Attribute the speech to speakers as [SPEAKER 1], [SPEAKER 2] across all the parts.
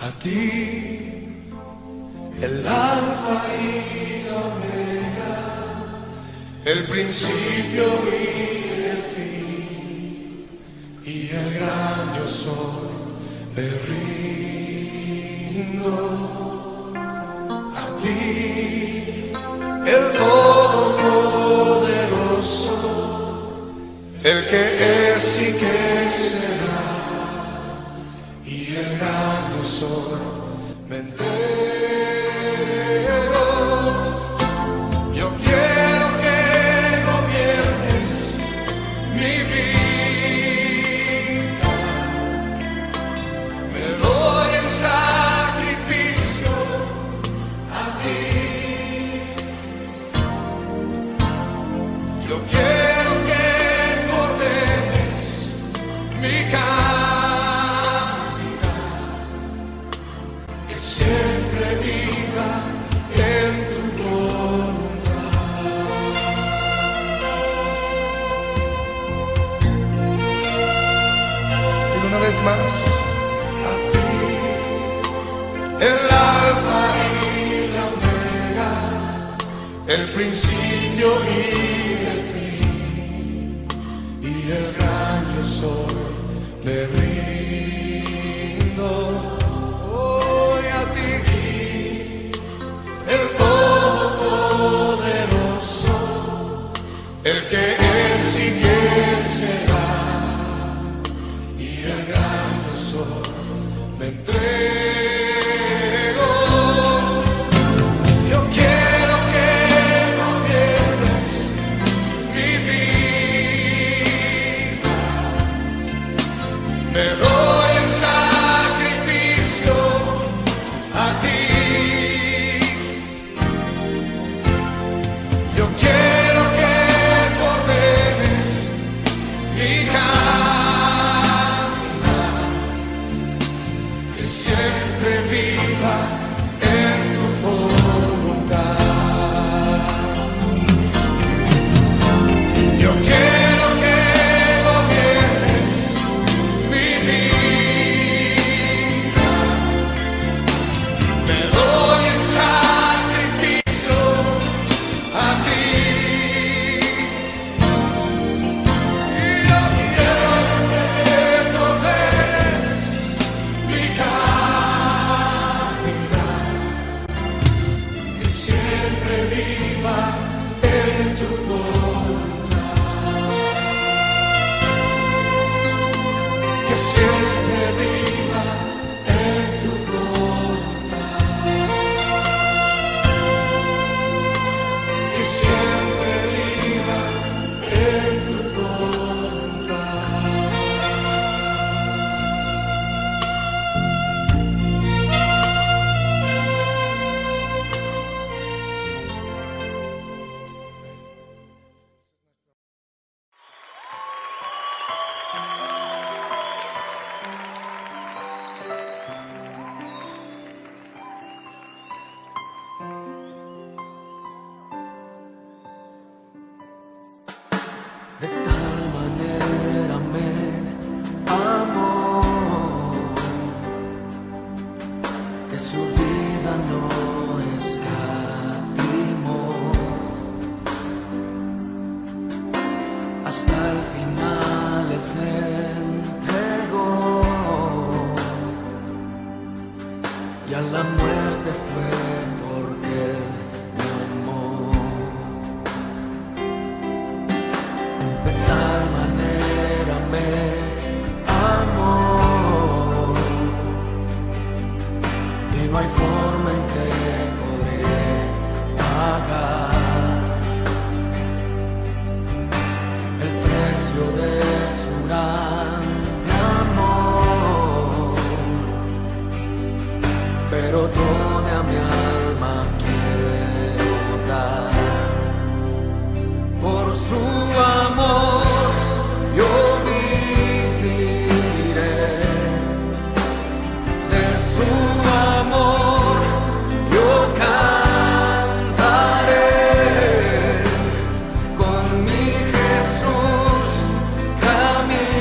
[SPEAKER 1] A ti, el alfa y la omega, el principio y el fin, y el gran yo soy, me rindo. A ti, el todopoderoso, el que es y que será, y el gran yo soy, me entrego. Yo quiero que gobiernes mi vida, me doy en sacrificio a ti. Yo quiero que ordenes mi siempre viva en tu voluntad. Y una vez más, a ti, el alfa y la omega, el principio y el fin, y el gran yo soy, me rindo. El todopoderoso, el que es y que será, y el gran yo soy, me entrego. Yo quiero que gobiernes mi vida, me doy en sacrificio a ti. Yo quiero que ordenes mi caminar, que siempre viva en tu voluntad. Yo quiero que gobiernes mi vida, me doy en sacrificio a ti. Y yo quiero que ordenes mi caminar, que siempre viva en tu voluntad, que siempre viva en tu voluntad, que siempre viva en tu voluntad.
[SPEAKER 2] De tal manera me amó que su vida no escatimó. Hasta el final él se entregó y a la muerte fue porque él me amó. De tal manera me amó y no hay forma en que podré pagar el precio de su grande amor, pero toda mi alma quiero dar por su amor. Yo viviré de su amor, yo cantaré con mi Jesús, caminar.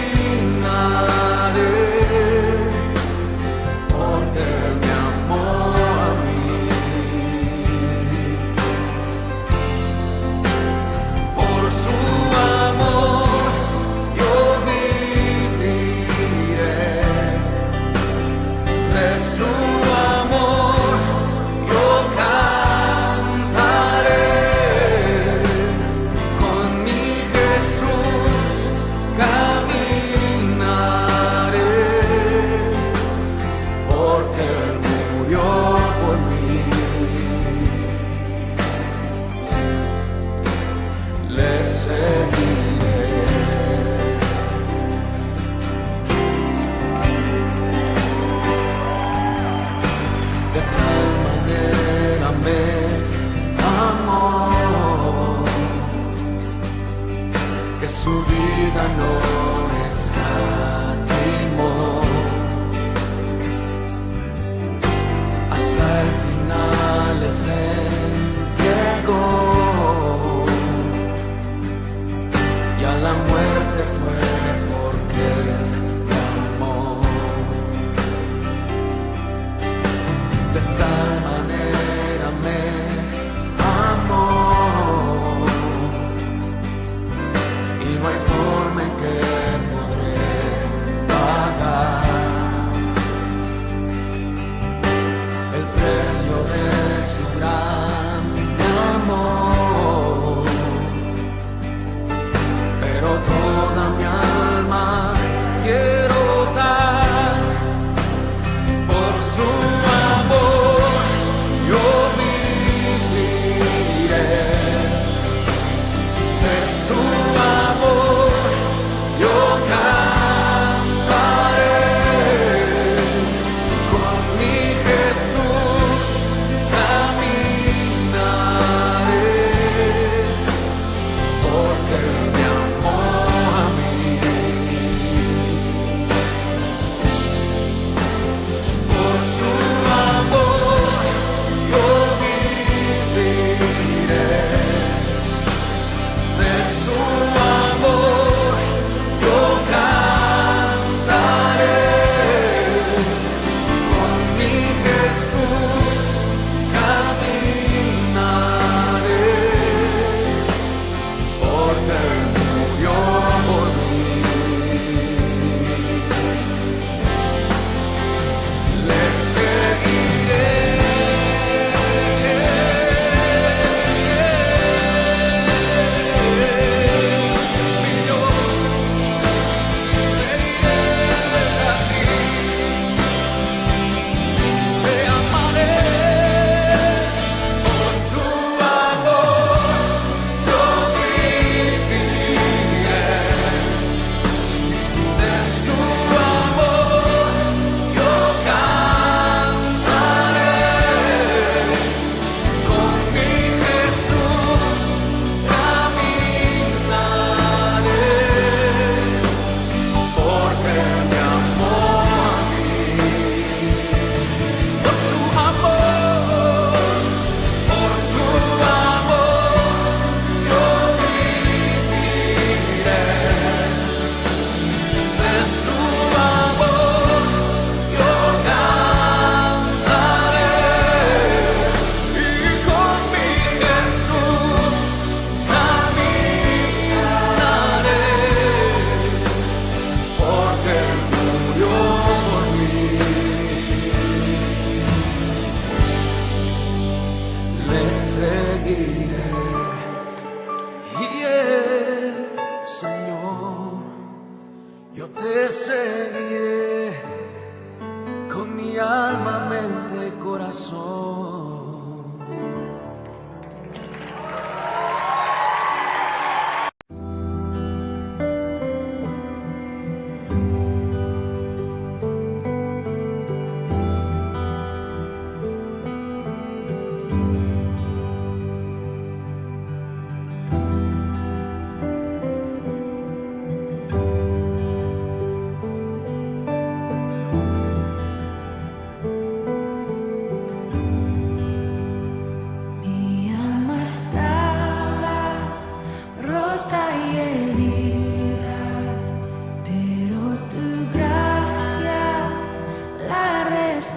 [SPEAKER 2] vida no escatimó. Hasta el final Él se entregó, y a la muerte fue porque Él me amó. De tal manera me amó, y no hay forma en que podré pagar el precio de su gran amor. Pero toda mi alma quiero dar por su amor. Yo viviré de su amor, yo cantaré con mi Jesús, caminaré, porque Él me amó a mí. Por su amor yo viviré, de su amor yo cantaré, con mi Jesús caminaré, porque Él murió por mí. Le seguiré, mi Dios, seguiré a ti, te amaré. Por su amor yo viviré, de su amor yo cantaré, con mi Jesús caminaré, porque me amó a mí. Por su amor yo viviré, de su amor yo cantaré, y con mi Jesús caminaré, porque Él murió por mí. Le seguiré, y Señor, yo te seguiré con mi alma, mente, corazón.
[SPEAKER 3] Mi alma estaba rota y herida, pero tu gracia la restauró.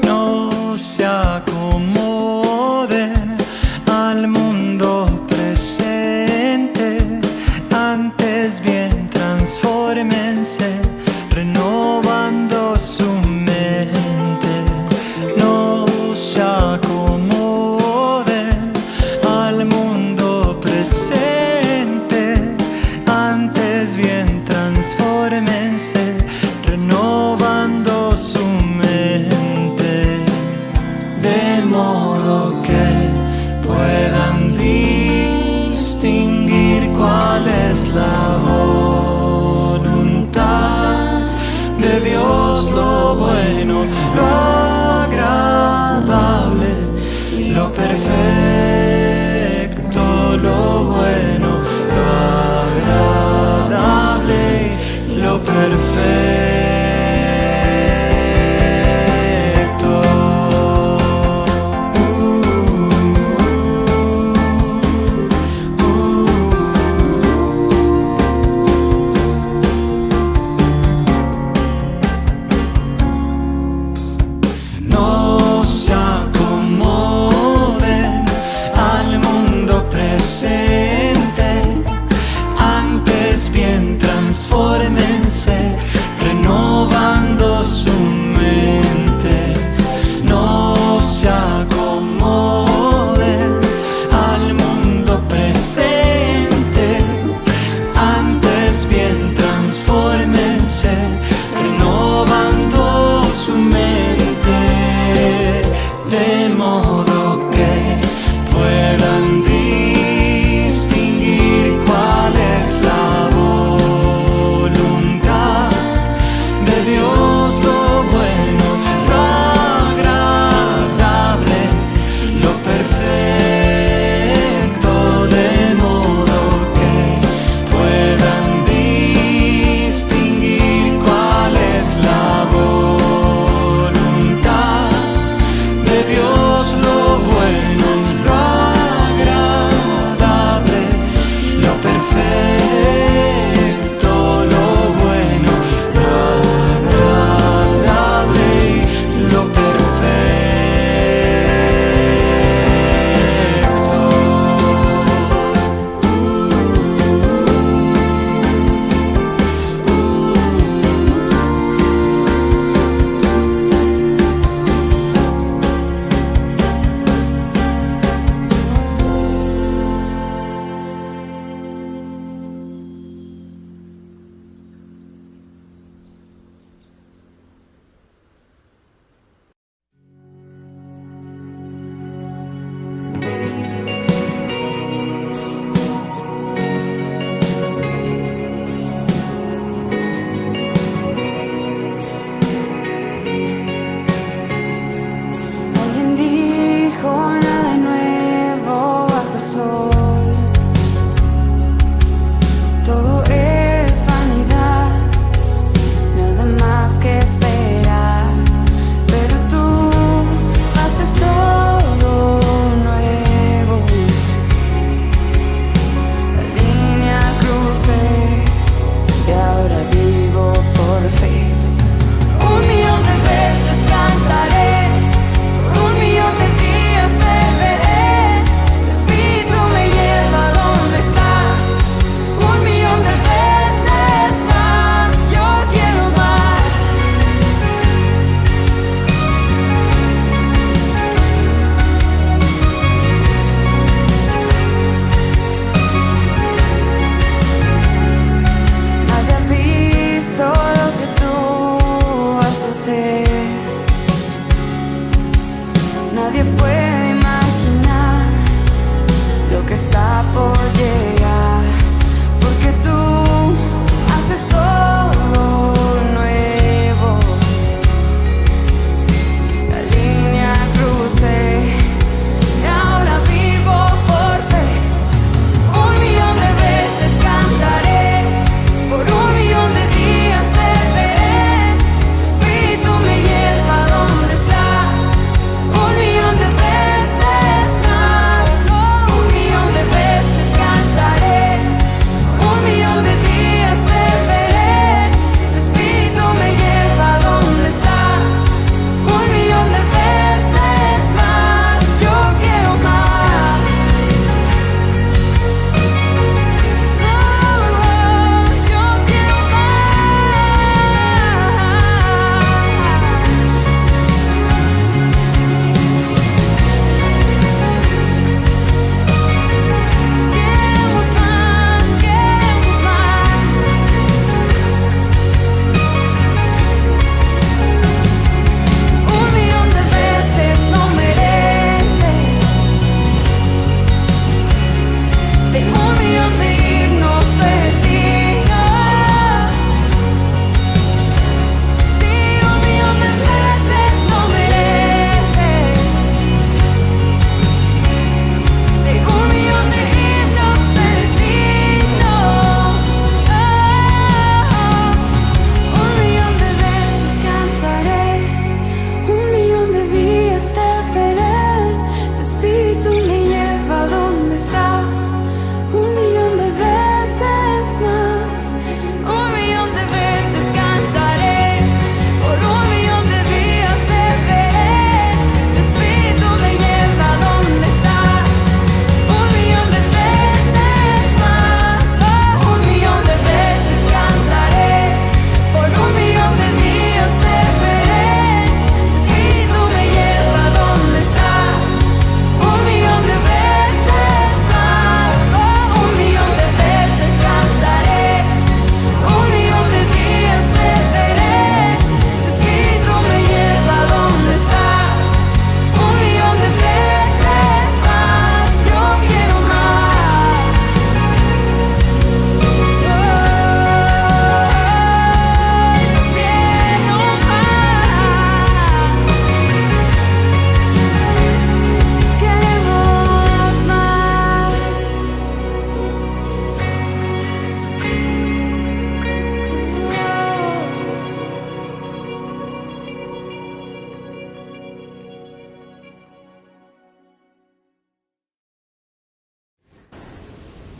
[SPEAKER 4] No se acomoden al mundo presente, antes bien transfórmense, renovando su mente. No se acomoden al mundo presente, antes bien transfórmense,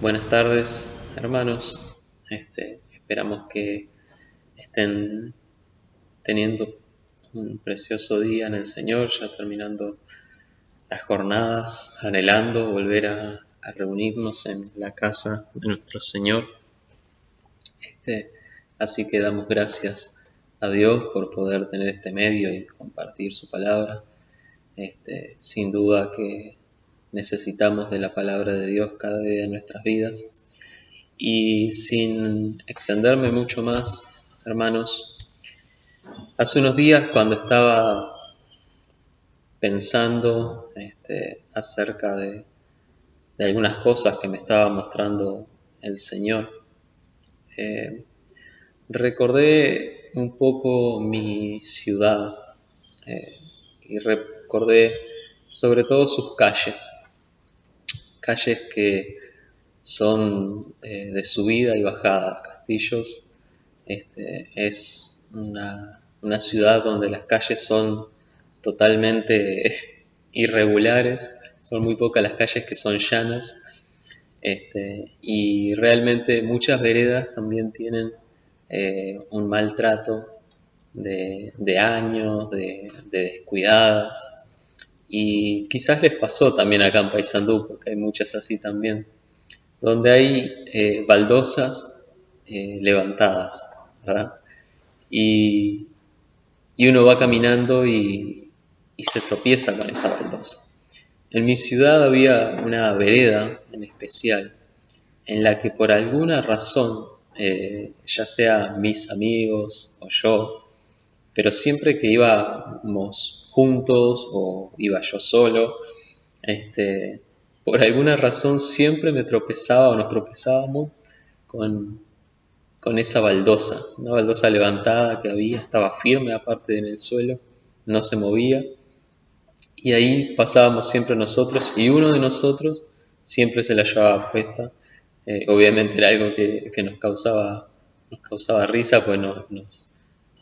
[SPEAKER 5] Buenas tardes, hermanos. Esperamos que estén teniendo un precioso día en el Señor, ya terminando las jornadas, anhelando volver a reunirnos en la casa de nuestro Señor. Así que damos gracias a Dios por poder tener este medio y compartir su palabra. Sin duda que necesitamos de la palabra de Dios cada día en nuestras vidas. Y sin extenderme mucho más, hermanos, hace unos días cuando estaba pensando acerca de algunas cosas que me estaba mostrando el Señor, recordé un poco mi ciudad y recordé sobre todo sus calles que son de subida y bajada. Castillos es una ciudad donde las calles son totalmente irregulares, son muy pocas las calles que son llanas, y realmente muchas veredas también tienen un maltrato de años, de descuidadas, y quizás les pasó también acá en Paysandú, porque hay muchas así también, donde hay baldosas levantadas, ¿verdad? Y uno va caminando y se tropieza con esa baldosa. En mi ciudad había una vereda en especial en la que por alguna razón, ya sea mis amigos o yo, pero siempre que íbamos juntos o iba yo solo, por alguna razón siempre me tropezaba o nos tropezábamos con esa baldosa, una baldosa levantada que había, estaba firme aparte en el suelo, no se movía, y ahí pasábamos siempre nosotros, y uno de nosotros siempre se la llevaba puesta. Obviamente era algo que nos causaba risa, pues nos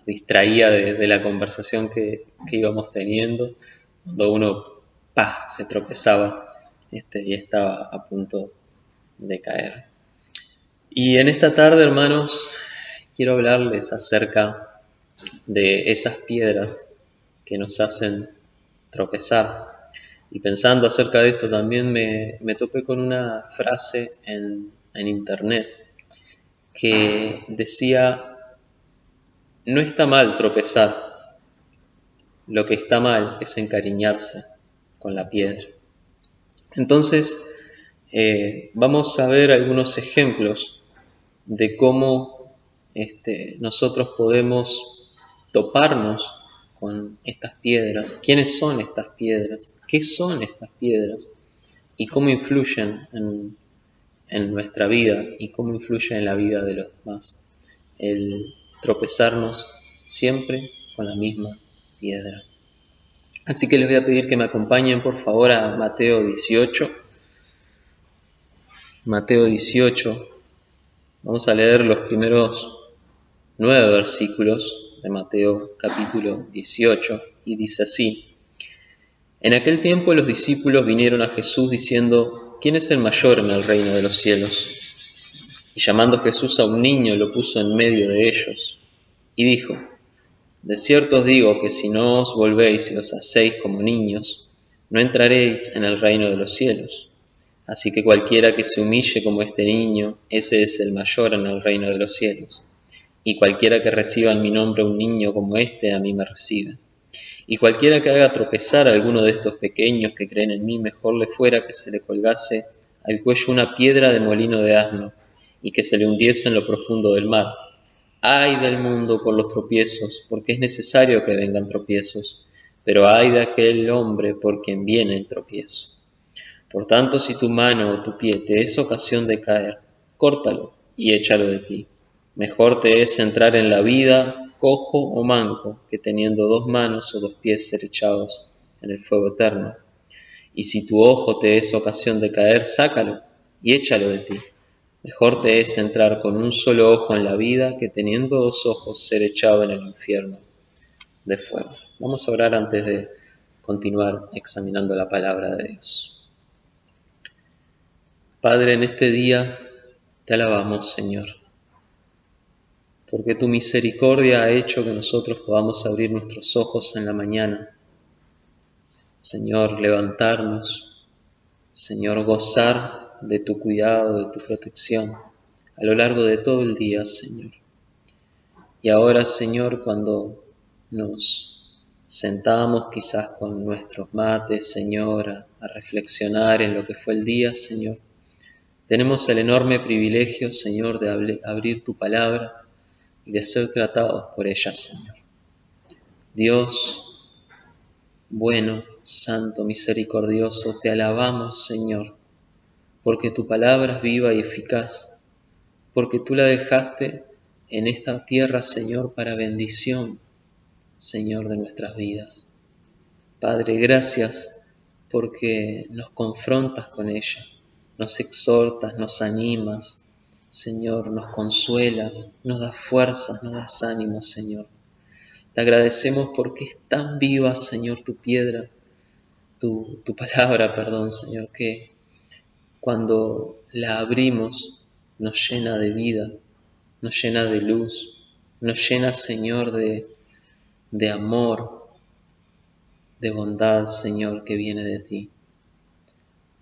[SPEAKER 5] distraía de la conversación que íbamos teniendo, cuando uno se tropezaba y estaba a punto de caer. Y en esta tarde, hermanos, quiero hablarles acerca de esas piedras que nos hacen tropezar. Y pensando acerca de esto también me topé con una frase en internet que decía: no está mal tropezar, lo que está mal es encariñarse con la piedra. Entonces, vamos a ver algunos ejemplos de cómo nosotros podemos toparnos con estas piedras, quiénes son estas piedras, qué son estas piedras y cómo influyen en nuestra vida y cómo influyen en la vida de los demás. El tropezarnos siempre con la misma piedra. Así que les voy a pedir que me acompañen por favor a Mateo 18. Mateo 18. Vamos a leer los primeros 9 versículos de Mateo capítulo 18 y dice así: En aquel tiempo los discípulos vinieron a Jesús diciendo: ¿quién es el mayor en el reino de los cielos? Y llamando Jesús a un niño lo puso en medio de ellos y dijo: de cierto os digo que si no os volvéis y os hacéis como niños, no entraréis en el reino de los cielos. Así que cualquiera que se humille como este niño, ese es el mayor en el reino de los cielos. Y cualquiera que reciba en mi nombre un niño como este, a mí me recibe. Y cualquiera que haga tropezar a alguno de estos pequeños que creen en mí, mejor le fuera que se le colgase al cuello una piedra de molino de asno, y que se le hundiese en lo profundo del mar. Ay del mundo por los tropiezos, porque es necesario que vengan tropiezos, pero ay de aquel hombre por quien viene el tropiezo. Por tanto, si tu mano o tu pie te es ocasión de caer, córtalo y échalo de ti. Mejor te es entrar en la vida cojo o manco, que teniendo 2 manos o 2 pies ser echados en el fuego eterno. Y si tu ojo te es ocasión de caer, sácalo y échalo de ti. Mejor te es entrar con un solo ojo en la vida, que teniendo 2 ojos ser echado en el infierno de fuego. Vamos a orar antes de continuar examinando la palabra de Dios. Padre, en este día te alabamos, Señor, porque tu misericordia ha hecho que nosotros podamos abrir nuestros ojos en la mañana. Señor, levantarnos, Señor, gozar de tu cuidado, de tu protección a lo largo de todo el día, Señor. Y ahora, Señor, cuando nos sentamos quizás con nuestros mates, Señor, a reflexionar en lo que fue el día, Señor, tenemos el enorme privilegio, Señor, de abrir tu palabra y de ser tratados por ella, Señor. Dios, bueno, santo, misericordioso, te alabamos, Señor, porque tu palabra es viva y eficaz, porque tú la dejaste en esta tierra, Señor, para bendición, Señor, de nuestras vidas. Padre, gracias porque nos confrontas con ella, nos exhortas, nos animas, Señor, nos consuelas, nos das fuerzas, nos das ánimo, Señor. Te agradecemos porque es tan viva, Señor, tu piedra, tu palabra, perdón, Señor, que cuando la abrimos nos llena de vida, nos llena de luz, nos llena, Señor, de amor, de bondad, Señor, que viene de ti.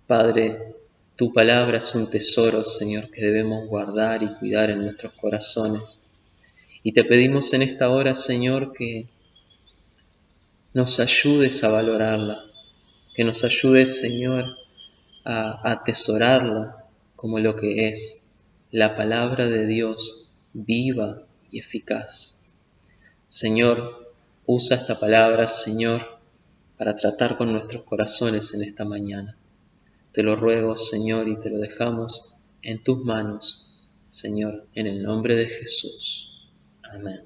[SPEAKER 5] Padre, tu palabra es un tesoro, Señor, que debemos guardar y cuidar en nuestros corazones. Y te pedimos en esta hora, Señor, que nos ayudes a valorarla, que nos ayudes, Señor, a atesorarla como lo que es la palabra de Dios viva y eficaz. Señor, usa esta palabra, Señor, para tratar con nuestros corazones en esta mañana. Te lo ruego, Señor, y te lo dejamos en tus manos, Señor, en el nombre de Jesús. Amén.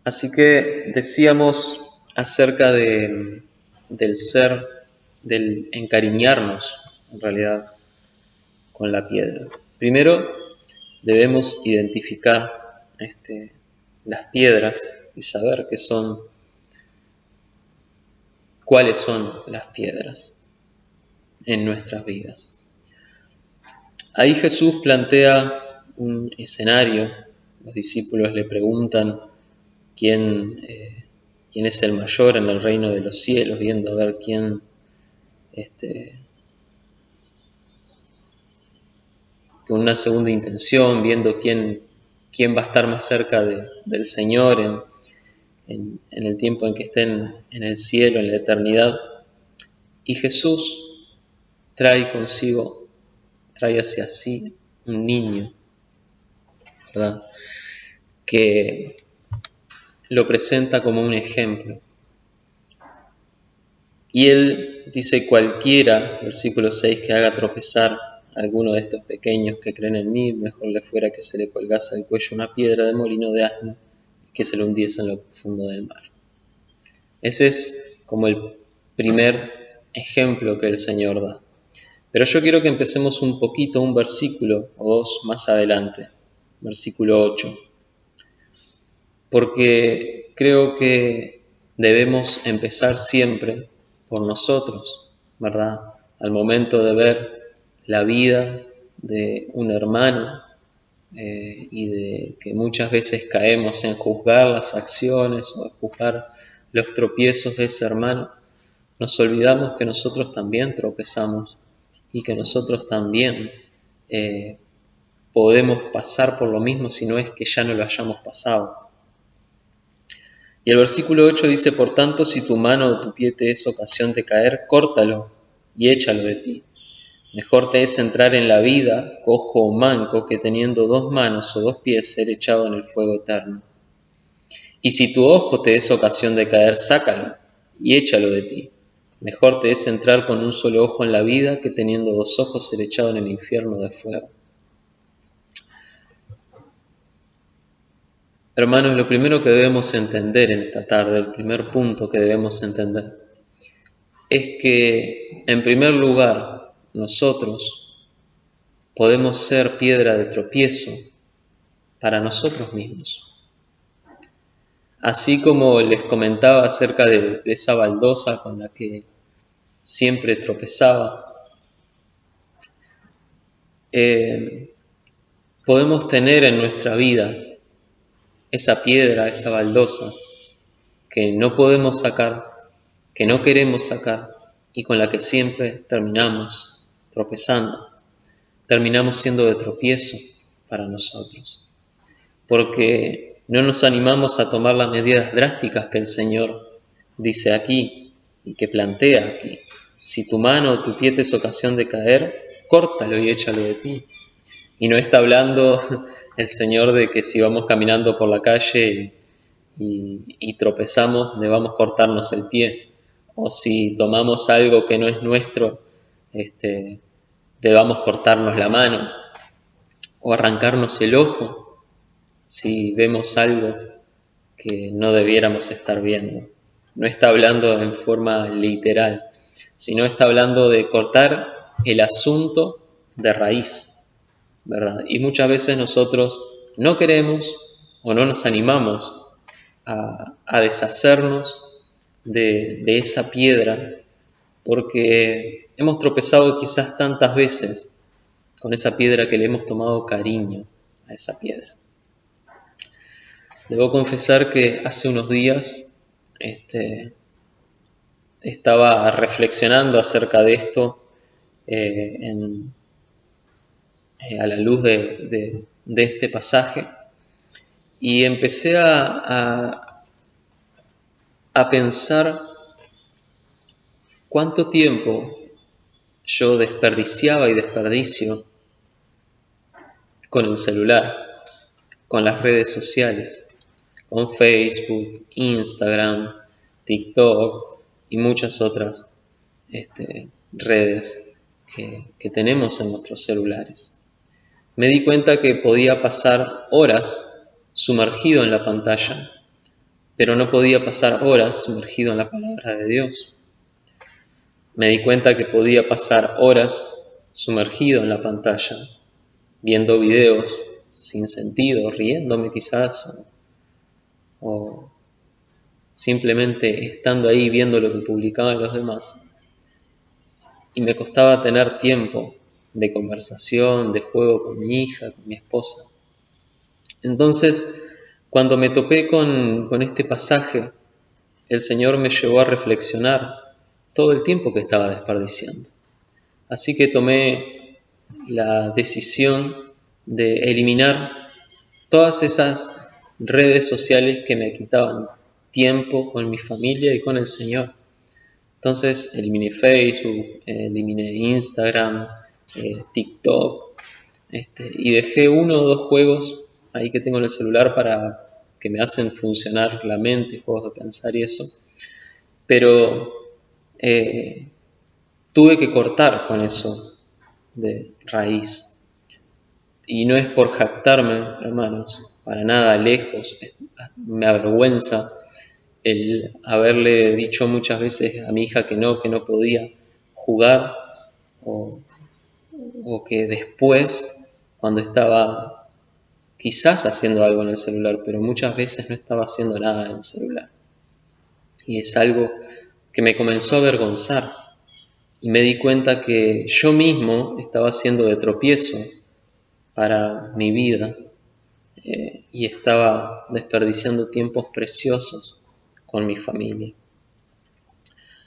[SPEAKER 5] Así que decíamos acerca del encariñarnos, en realidad, con la piedra. Primero, debemos identificar las piedras y saber cuáles son las piedras en nuestras vidas. Ahí Jesús plantea un escenario. Los discípulos le preguntan quién es el mayor en el reino de los cielos, viendo a ver quién con una segunda intención, viendo quién va a estar más cerca del Señor en el tiempo en que estén en el cielo, en la eternidad. Y Jesús trae hacia sí un niño, ¿verdad?, que lo presenta como un ejemplo. Y él dice: cualquiera, versículo 6, que haga tropezar a alguno de estos pequeños que creen en mí, mejor le fuera que se le colgase al cuello una piedra de molino de asno y que se lo hundiese en lo profundo del mar. Ese es como el primer ejemplo que el Señor da. Pero yo quiero que empecemos un versículo o dos más adelante, versículo 8. Porque creo que debemos empezar siempre por nosotros, ¿verdad? Al momento de ver la vida de un hermano y de que muchas veces caemos en juzgar las acciones o en juzgar los tropiezos de ese hermano, nos olvidamos que nosotros también tropezamos y que nosotros también podemos pasar por lo mismo, si no es que ya no lo hayamos pasado. Y el versículo 8 dice: por tanto, si tu mano o tu pie te es ocasión de caer, córtalo y échalo de ti. Mejor te es entrar en la vida, cojo o manco, que teniendo 2 manos o 2 pies ser echado en el fuego eterno. Y si tu ojo te es ocasión de caer, sácalo y échalo de ti. Mejor te es entrar con un solo ojo en la vida, que teniendo 2 ojos ser echado en el infierno de fuego. Hermanos, lo primero que debemos entender en esta tarde, el primer punto que debemos entender, es que, en primer lugar, nosotros podemos ser piedra de tropiezo para nosotros mismos. Así como les comentaba acerca de esa baldosa con la que siempre tropezaba, podemos tener en nuestra vida esa piedra, esa baldosa que no podemos sacar, que no queremos sacar y con la que siempre terminamos tropezando, terminamos siendo de tropiezo para nosotros, porque no nos animamos a tomar las medidas drásticas que el Señor dice aquí y que plantea aquí. Si tu mano o tu pie te es ocasión de caer, córtalo y échalo de ti. Y no está hablando el Señor de que si vamos caminando por la calle y tropezamos, debamos cortarnos el pie. O si tomamos algo que no es nuestro, debamos cortarnos la mano. O arrancarnos el ojo si vemos algo que no debiéramos estar viendo. No está hablando en forma literal, sino está hablando de cortar el asunto de raíz, ¿verdad? Y muchas veces nosotros no queremos o no nos animamos a deshacernos de esa piedra porque hemos tropezado quizás tantas veces con esa piedra que le hemos tomado cariño a esa piedra. Debo confesar que hace unos días estaba reflexionando acerca de esto a la luz de este pasaje y empecé a pensar cuánto tiempo yo desperdiciaba y desperdicio con el celular, con las redes sociales, con Facebook, Instagram, TikTok y muchas otras redes que tenemos en nuestros celulares. Me di cuenta que podía pasar horas sumergido en la pantalla, pero no podía pasar horas sumergido en la palabra de Dios. Me di cuenta que podía pasar horas sumergido en la pantalla, viendo videos sin sentido, riéndome quizás, o simplemente estando ahí viendo lo que publicaban los demás. Y me costaba tener tiempo de conversación, de juego con mi hija, con mi esposa. Entonces, cuando me topé con este pasaje, el Señor me llevó a reflexionar todo el tiempo que estaba desperdiciando. Así que tomé la decisión de eliminar todas esas redes sociales que me quitaban tiempo con mi familia y con el Señor. Entonces eliminé Facebook, eliminé Instagram, TikTok, y dejé 1 o 2 juegos ahí que tengo en el celular para que me hacen funcionar la mente, juegos de pensar y eso. Pero tuve que cortar con eso de raíz. Y no es por jactarme, hermanos, para nada, lejos. Me avergüenza el haberle dicho muchas veces a mi hija que no podía jugar o que después, cuando estaba quizás haciendo algo en el celular, pero muchas veces no estaba haciendo nada en el celular. Y es algo que me comenzó a avergonzar y me di cuenta que yo mismo estaba haciendo de tropiezo para mi vida y estaba desperdiciando tiempos preciosos con mi familia.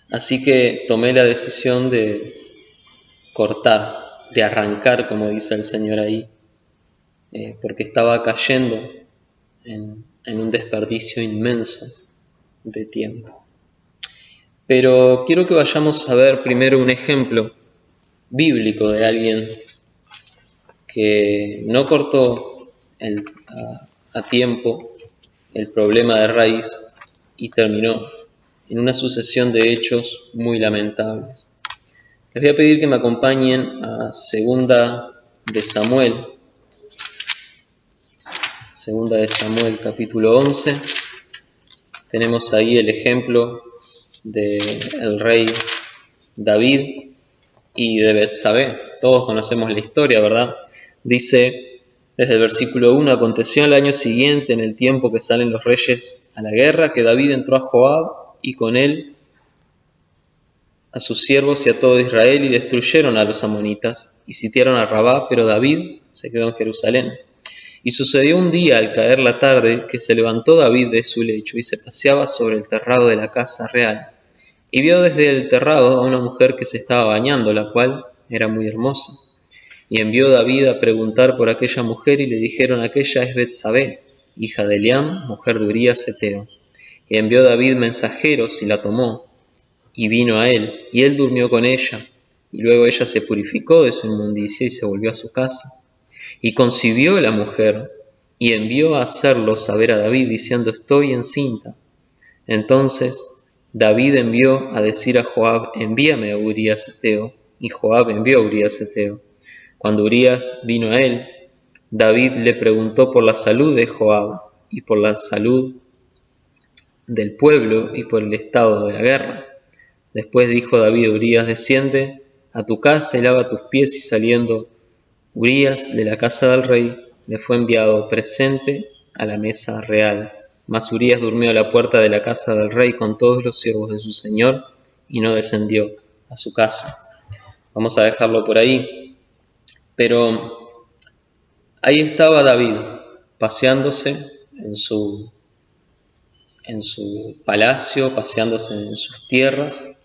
[SPEAKER 5] Así que tomé la decisión de cortar, de arrancar, como dice el Señor ahí, porque estaba cayendo en un desperdicio inmenso de tiempo. Pero quiero que vayamos a ver primero un ejemplo bíblico de alguien que no cortó a tiempo el problema de raíz y terminó en una sucesión de hechos muy lamentables. Les voy a pedir que me acompañen a Segunda de Samuel capítulo 11. Tenemos ahí el ejemplo del rey David y de Betsabé. Todos conocemos la historia, ¿verdad? Dice desde el versículo 1: aconteció el año siguiente, en el tiempo que salen los reyes a la guerra, que David entró a Joab y con él a sus siervos y a todo Israel y destruyeron a los amonitas y sitiaron a Rabá, pero David se quedó en Jerusalén. Y sucedió un día al caer la tarde que se levantó David de su lecho y se paseaba sobre el terrado de la casa real. Y vio desde el terrado a una mujer que se estaba bañando, la cual era muy hermosa. Y envió David a preguntar por aquella mujer y le dijeron: aquella es Betsabé, hija de Eliam, mujer de Urías Heteo. Y envió David mensajeros y la tomó, y vino a él, y él durmió con ella. Y luego ella se purificó de su inmundicia y se volvió a su casa. Y concibió la mujer, y envió a hacerlo saber a David, diciendo: estoy encinta. Entonces David envió a decir a Joab: envíame a Urías Heteo. Y Joab envió a Urías Heteo. Cuando Urías vino a él, David le preguntó por la salud de Joab, y por la salud del pueblo, y por el estado de la guerra. Después dijo David a Urías: desciende a tu casa y lava tus pies. Y saliendo Urías de la casa del rey, le fue enviado presente a la mesa real. Mas Urías durmió a la puerta de la casa del rey con todos los siervos de su señor, y no descendió a su casa. Vamos a dejarlo por ahí. Pero ahí estaba David, paseándose en su palacio, paseándose en sus tierras.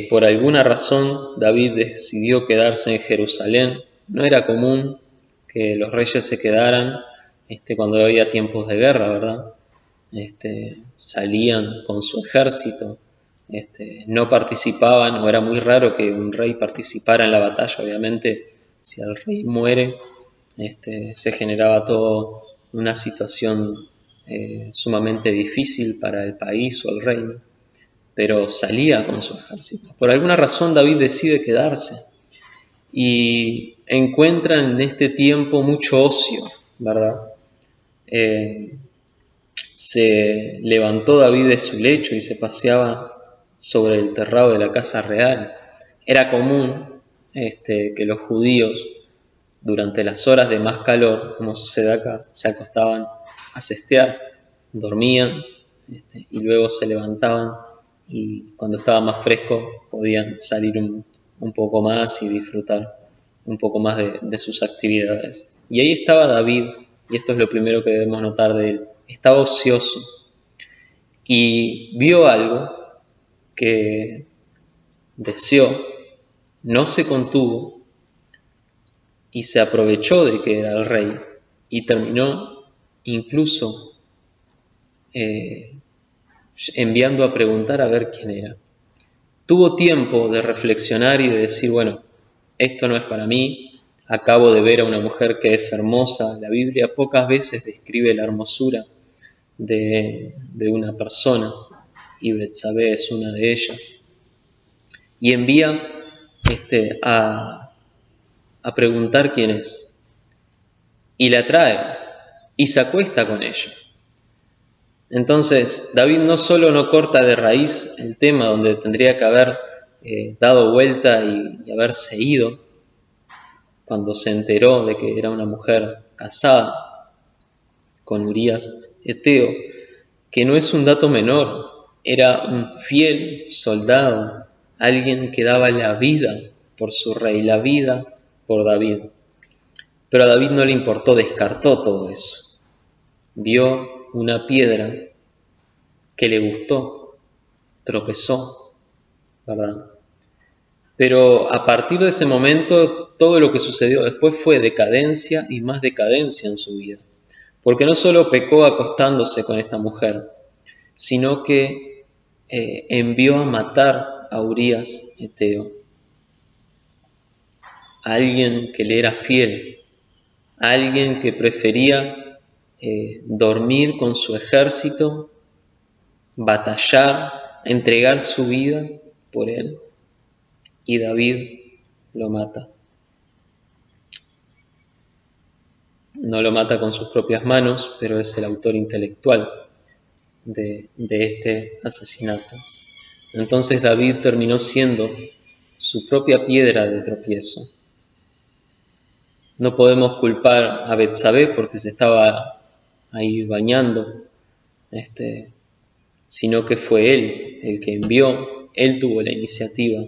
[SPEAKER 5] Por alguna razón David decidió quedarse en Jerusalén. No era común que los reyes se quedaran cuando había tiempos de guerra, ¿verdad? Salían con su ejército, no participaban, o era muy raro que un rey participara en la batalla. Obviamente, si el rey muere, se generaba toda una situación sumamente difícil para el país o el reino, pero salía con su ejército. Por alguna razón David decide quedarse y encuentra en este tiempo mucho ocio, ¿verdad? Se levantó David de su lecho y se paseaba sobre el terrado de la casa real. Era común que los judíos, durante las horas de más calor, como sucede acá, se acostaban a siestear, dormían y luego se levantaban, y cuando estaba más fresco podían salir un poco más y disfrutar un poco más de sus actividades. Y ahí estaba David, y esto es lo primero que debemos notar de él. Estaba ocioso y vio algo que deseó, no se contuvo y se aprovechó de que era el rey, y terminó incluso enviando a preguntar a ver quién era. Tuvo tiempo de reflexionar y de decir: bueno, esto no es para mí, acabo de ver a una mujer que es hermosa. La Biblia pocas veces describe la hermosura de una persona, y Betsabé es una de ellas. Y envía a preguntar quién es, y la trae y se acuesta con ella. Entonces David no solo no corta de raíz el tema, donde tendría que haber dado vuelta y haberse ido cuando se enteró de que era una mujer casada con Urías Heteo, que no es un dato menor. Era un fiel soldado, alguien que daba la vida por su rey, la vida por David. Pero a David no le importó, descartó todo eso. Vio una piedra que le gustó, tropezó, ¿verdad? Pero a partir de ese momento, todo lo que sucedió después fue decadencia y más decadencia en su vida. Porque no solo pecó acostándose con esta mujer, sino que envió a matar a Urías Heteo, a alguien que le era fiel, a alguien que prefería dormir con su ejército, batallar, entregar su vida por él. Y David lo mata. No lo mata con sus propias manos, pero es el autor intelectual de este asesinato. Entonces David terminó siendo su propia piedra de tropiezo. No podemos culpar a Betsabé porque se estaba ahí bañando, sino que fue él el que envió Él tuvo la iniciativa,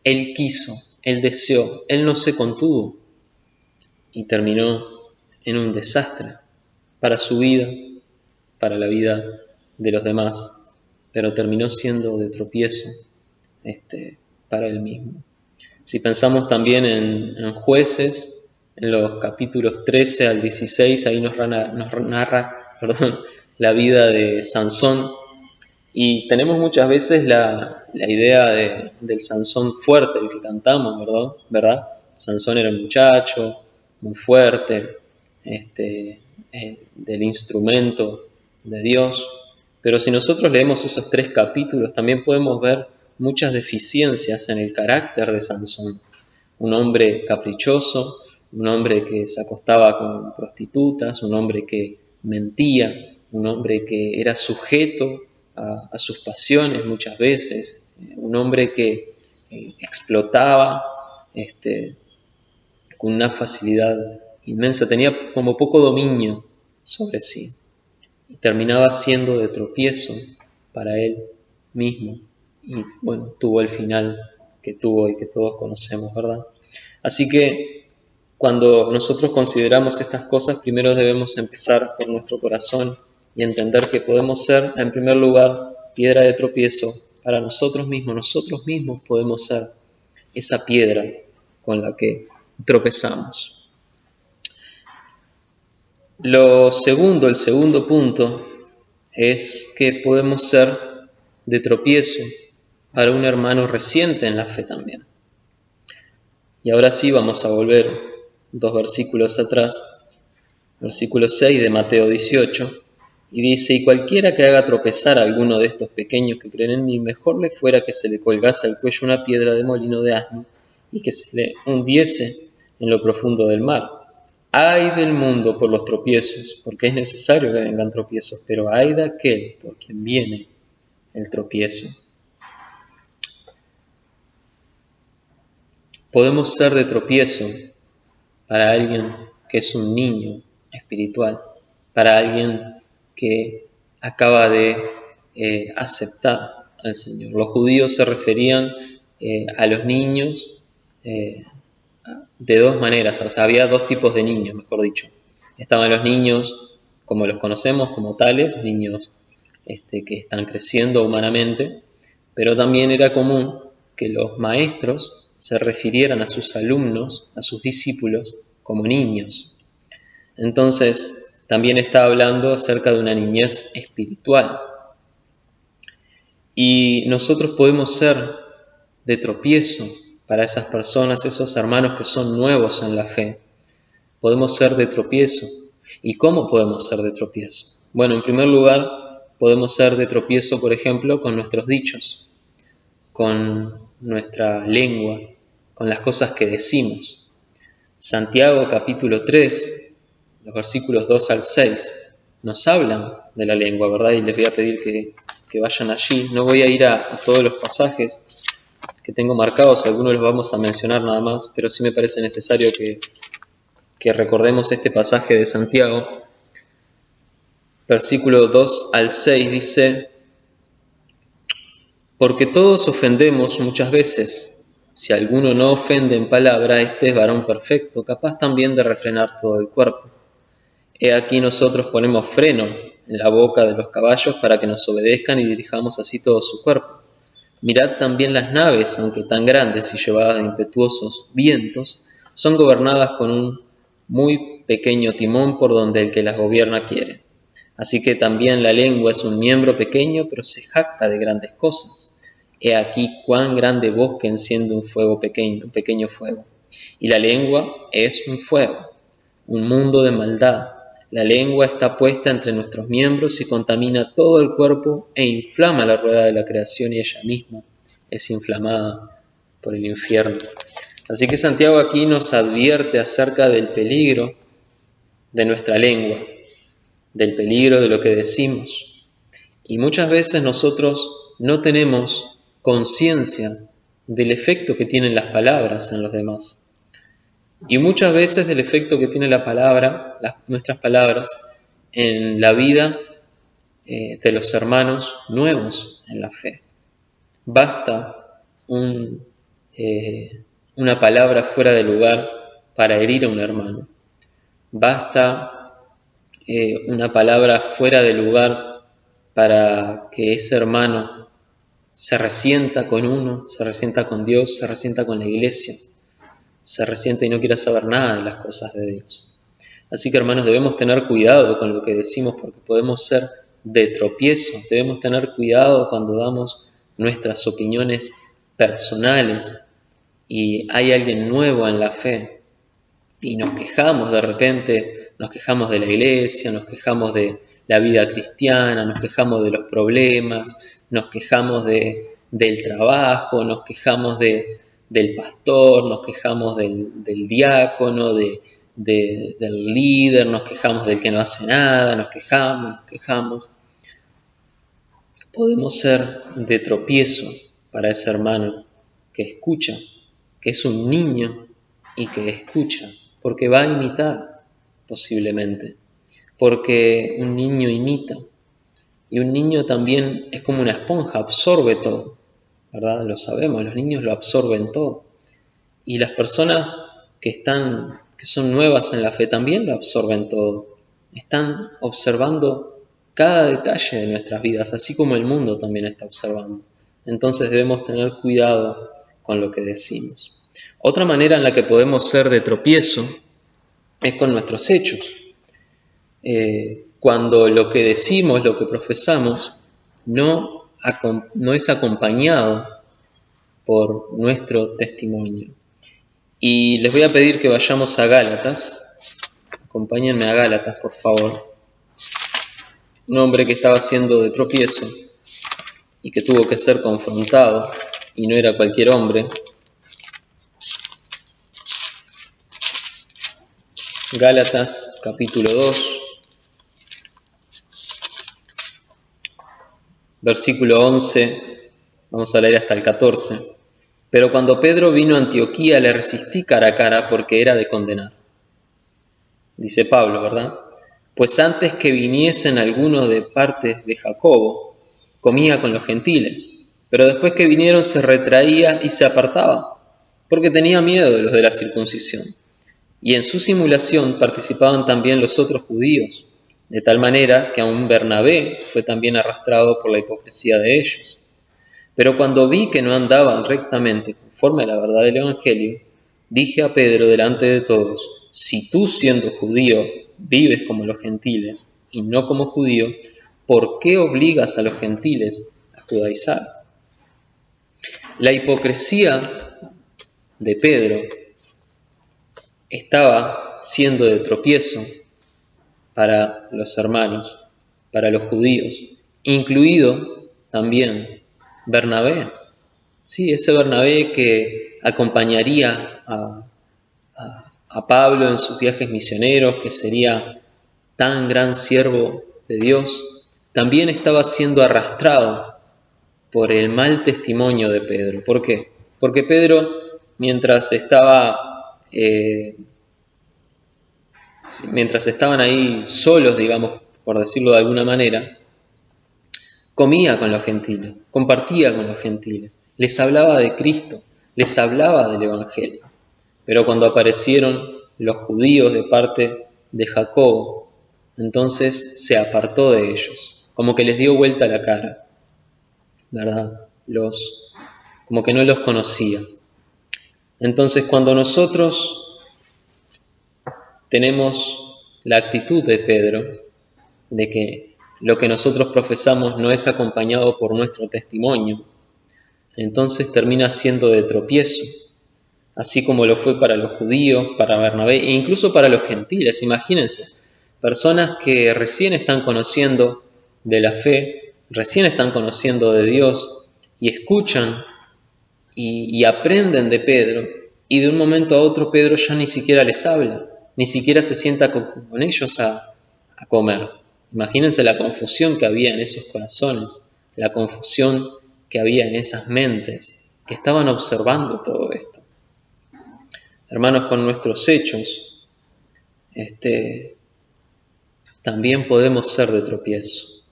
[SPEAKER 5] Él quiso, Él deseó, Él no se contuvo y terminó en un desastre para su vida, para la vida de los demás, pero terminó siendo de tropiezo para Él mismo. Si pensamos también en Jueces, en los capítulos 13 al 16, ahí nos narra la vida de Sansón, y tenemos muchas veces la idea del Sansón fuerte, el que cantamos, ¿verdad? Sansón era un muchacho muy fuerte, del instrumento de Dios, pero si nosotros leemos esos 3 capítulos también podemos ver muchas deficiencias en el carácter de Sansón. Un hombre caprichoso, un hombre que se acostaba con prostitutas, un hombre que mentía, un hombre que era sujeto a sus pasiones muchas veces, un hombre que explotaba con una facilidad inmensa, tenía como poco dominio sobre sí y terminaba siendo de tropiezo para él mismo y bueno, tuvo el final que tuvo y que todos conocemos, ¿verdad? Así que cuando nosotros consideramos estas cosas, primero debemos empezar por nuestro corazón y entender que podemos ser, en primer lugar, piedra de tropiezo para nosotros mismos. Nosotros mismos podemos ser esa piedra con la que tropezamos. El segundo punto es que podemos ser de tropiezo para un hermano reciente en la fe también. Y ahora sí vamos a volver 2 versículos atrás, versículo 6 de Mateo 18, y dice: y cualquiera que haga tropezar a alguno de estos pequeños que creen en mí, mejor le fuera que se le colgase al cuello una piedra de molino de asno y que se le hundiese en lo profundo del mar. Ay del mundo por los tropiezos, porque es necesario que vengan tropiezos, pero ay de aquel por quien viene el tropiezo. Podemos ser de tropiezo para alguien que es un niño espiritual, para alguien que acaba de aceptar al Señor. Los judíos se referían a los niños de 2 maneras, o sea, había 2 tipos de niños, mejor dicho. Estaban los niños como los conocemos, como tales, niños que están creciendo humanamente, pero también era común que los maestros se refirieran a sus alumnos, a sus discípulos, como niños. Entonces, también está hablando acerca de una niñez espiritual. Y nosotros podemos ser de tropiezo para esas personas, esos hermanos que son nuevos en la fe. Podemos ser de tropiezo. ¿Y cómo podemos ser de tropiezo? Bueno, en primer lugar, podemos ser de tropiezo, por ejemplo, con nuestros dichos, con nuestra lengua, con las cosas que decimos. Santiago capítulo 3, los versículos 2 al 6, nos hablan de la lengua, ¿verdad? Y les voy a pedir que vayan allí. No voy a ir a todos los pasajes que tengo marcados, algunos los vamos a mencionar nada más, pero sí me parece necesario que recordemos este pasaje de Santiago. Versículo 2 al 6 dice: porque todos ofendemos muchas veces. Si alguno no ofende en palabra, este es varón perfecto, capaz también de refrenar todo el cuerpo. He aquí nosotros ponemos freno en la boca de los caballos para que nos obedezcan y dirijamos así todo su cuerpo. Mirad también las naves, aunque tan grandes y llevadas de impetuosos vientos, son gobernadas con un muy pequeño timón por donde el que las gobierna quiere. Así que también la lengua es un miembro pequeño, pero se jacta de grandes cosas. He aquí cuán grande bosque enciende un pequeño fuego. Y la lengua es un fuego, un mundo de maldad. La lengua está puesta entre nuestros miembros y contamina todo el cuerpo e inflama la rueda de la creación y ella misma es inflamada por el infierno. Así que Santiago aquí nos advierte acerca del peligro de nuestra lengua, del peligro de lo que decimos. Y muchas veces nosotros no tenemos conciencia del efecto que tienen las palabras en los demás. Y muchas veces del efecto que tiene la palabra, nuestras palabras, en la vida de los hermanos nuevos en la fe. Basta una palabra fuera de lugar para herir a un hermano. Basta una palabra fuera de lugar para que ese hermano se resienta con uno, se resienta con Dios, se resienta con la iglesia, se resienta y no quiera saber nada de las cosas de Dios. Así que, hermanos, debemos tener cuidado con lo que decimos porque podemos ser de tropiezo. Debemos tener cuidado cuando damos nuestras opiniones personales y hay alguien nuevo en la fe y nos quejamos de repente, nos quejamos de la iglesia, nos quejamos de la vida cristiana, nos quejamos de los problemas, nos quejamos del trabajo, nos quejamos del pastor, nos quejamos del diácono, del líder, nos quejamos del que no hace nada, nos quejamos. Podemos ser de tropiezo para ese hermano que escucha, que es un niño y que escucha, porque va a imitar posiblemente, porque un niño imita y un niño también es como una esponja, absorbe todo, ¿verdad? Lo sabemos, los niños lo absorben todo y las personas que son nuevas en la fe también lo absorben todo, están observando cada detalle de nuestras vidas, así como el mundo también está observando. Entonces debemos tener cuidado con lo que decimos. Otra manera en la que podemos ser de tropiezo es con nuestros hechos. Cuando lo que decimos, lo que profesamos, no es acompañado por nuestro testimonio. Y les voy a pedir que vayamos a Gálatas. Acompáñenme a Gálatas, por favor. Un hombre que estaba siendo de tropiezo y que tuvo que ser confrontado, y no era cualquier hombre. Gálatas capítulo 2, versículo 11, vamos a leer hasta el 14. Pero cuando Pedro vino a Antioquía le resistí cara a cara porque era de condenar. Dice Pablo, ¿verdad? Pues antes que viniesen algunos de parte de Jacobo, comía con los gentiles, pero después que vinieron se retraía y se apartaba, porque tenía miedo de los de la circuncisión. Y en su simulación participaban también los otros judíos, de tal manera que aun Bernabé fue también arrastrado por la hipocresía de ellos. Pero cuando vi que no andaban rectamente conforme a la verdad del Evangelio, dije a Pedro delante de todos: si tú, siendo judío, vives como los gentiles y no como judío, ¿por qué obligas a los gentiles a judaizar? La hipocresía de Pedro estaba siendo de tropiezo para los hermanos, para los judíos, incluido también Bernabé. Sí, ese Bernabé que acompañaría a Pablo en sus viajes misioneros, que sería tan gran siervo de Dios, también estaba siendo arrastrado por el mal testimonio de Pedro. ¿Por qué? Porque Pedro, mientras estaban ahí solos, digamos, por decirlo de alguna manera, comía con los gentiles, compartía con los gentiles, les hablaba de Cristo, les hablaba del Evangelio. Pero cuando aparecieron los judíos de parte de Jacobo, entonces se apartó de ellos, como que les dio vuelta la cara, ¿verdad? Como que no los conocía. Entonces, cuando nosotros tenemos la actitud de Pedro, de que lo que nosotros profesamos no es acompañado por nuestro testimonio, entonces termina siendo de tropiezo, así como lo fue para los judíos, para Bernabé e incluso para los gentiles. Imagínense, personas que recién están conociendo de la fe, recién están conociendo de Dios y escuchan y aprenden de Pedro, y de un momento a otro Pedro ya ni siquiera les habla, ni siquiera se sienta con ellos a comer. Imagínense la confusión que había en esos corazones, la confusión que había en esas mentes que estaban observando todo esto. Hermanos, con nuestros hechos también podemos ser de tropiezo.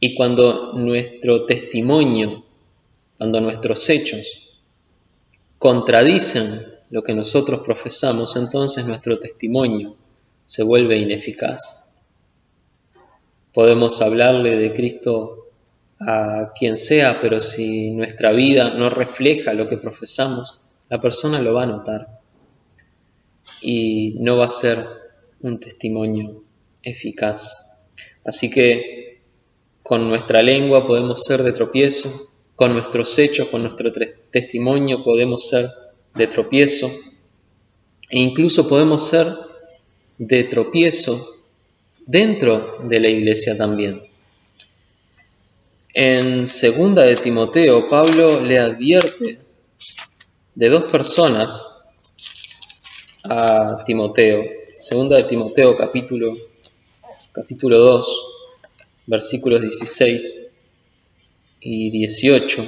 [SPEAKER 5] Y cuando nuestro testimonio cuando nuestros hechos contradicen lo que nosotros profesamos, entonces nuestro testimonio se vuelve ineficaz. Podemos hablarle de Cristo a quien sea, pero si nuestra vida no refleja lo que profesamos, la persona lo va a notar y no va a ser un testimonio eficaz. Así que con nuestra lengua podemos ser de tropiezo, con nuestros hechos, con nuestro testimonio podemos ser de tropiezo, e incluso podemos ser de tropiezo dentro de la iglesia también. En 2 de Timoteo, Pablo le advierte de dos personas a Timoteo. 2 de Timoteo, capítulo 2, versículos 16 y 18.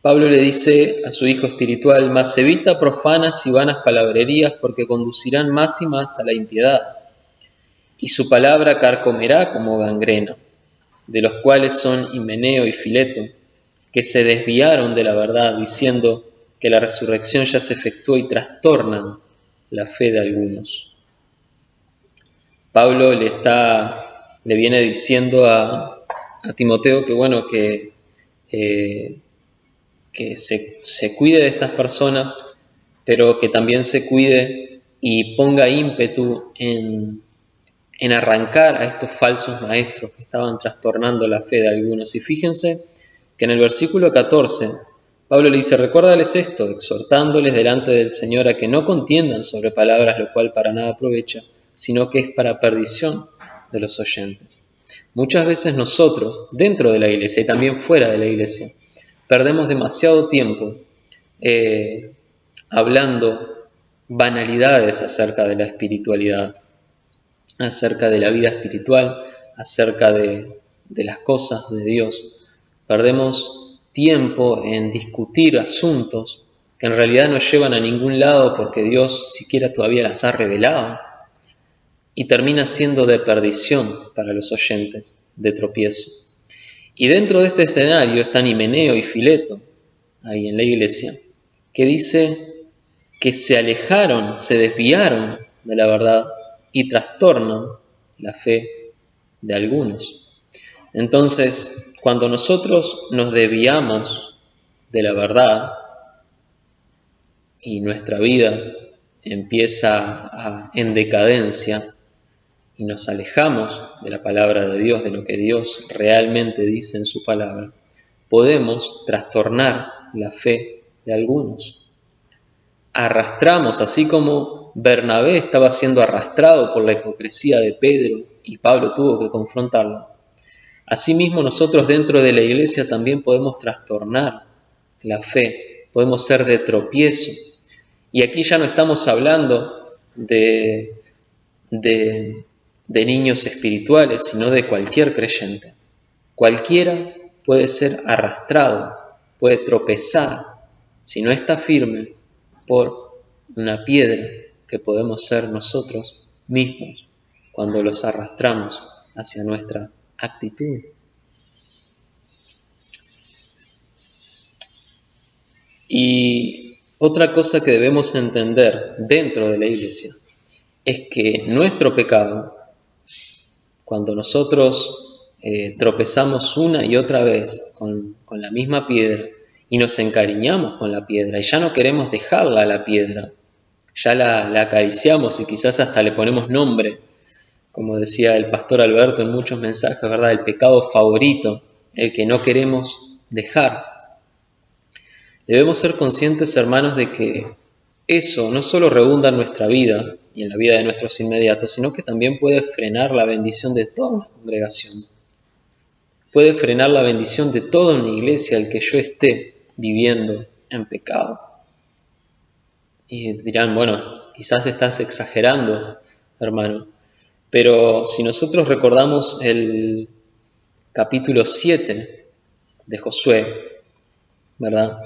[SPEAKER 5] Pablo le dice a su hijo espiritual: mas evita profanas y vanas palabrerías, porque conducirán más y más a la impiedad, y su palabra carcomerá como gangrena, de los cuales son Himeneo y Fileto, que se desviaron de la verdad, diciendo que la resurrección ya se efectuó, y trastornan la fe de algunos. Pablo le viene diciendo a Timoteo que se cuide de estas personas, pero que también se cuide y ponga ímpetu en arrancar a estos falsos maestros que estaban trastornando la fe de algunos. Y fíjense que en el versículo 14, Pablo le dice: recuérdales esto, exhortándoles delante del Señor a que no contiendan sobre palabras, lo cual para nada aprovecha, sino que es para perdición de los oyentes. Muchas veces nosotros, dentro de la iglesia y también fuera de la iglesia, perdemos demasiado tiempo hablando banalidades acerca de la espiritualidad, acerca de la vida espiritual, acerca de las cosas de Dios. Perdemos tiempo en discutir asuntos que en realidad no llevan a ningún lado, porque Dios siquiera todavía las ha revelado, y termina siendo de perdición para los oyentes, de tropiezo. Y dentro de este escenario están Himeneo y Fileto, ahí en la iglesia, que dice que se alejaron, se desviaron de la verdad y trastornan la fe de algunos. Entonces, cuando nosotros nos desviamos de la verdad y nuestra vida empieza en decadencia y nos alejamos de la palabra de Dios, de lo que Dios realmente dice en su palabra, podemos trastornar la fe de algunos. Arrastramos, así como Bernabé estaba siendo arrastrado por la hipocresía de Pedro y Pablo tuvo que confrontarlo, asimismo nosotros dentro de la iglesia también podemos trastornar la fe, podemos ser de tropiezo. Y aquí ya no estamos hablando de niños espirituales, sino de cualquier creyente. Cualquiera puede ser arrastrado, puede tropezar, si no está firme, por una piedra que podemos ser nosotros mismos cuando los arrastramos hacia nuestra actitud. Y otra cosa que debemos entender dentro de la iglesia es que nuestro pecado, cuando nosotros tropezamos una y otra vez con la misma piedra y nos encariñamos con la piedra y ya no queremos dejarla a la piedra, ya la acariciamos y quizás hasta le ponemos nombre, como decía el pastor Alberto en muchos mensajes, ¿verdad? El pecado favorito, el que no queremos dejar. Debemos ser conscientes, hermanos, de que eso no solo redunda en nuestra vida y en la vida de nuestros inmediatos, sino que también puede frenar la bendición de toda una congregación. Puede frenar la bendición de toda una iglesia el que yo esté viviendo en pecado. Y dirán, bueno, quizás estás exagerando, hermano. Pero si nosotros recordamos el capítulo 7 de Josué, ¿verdad?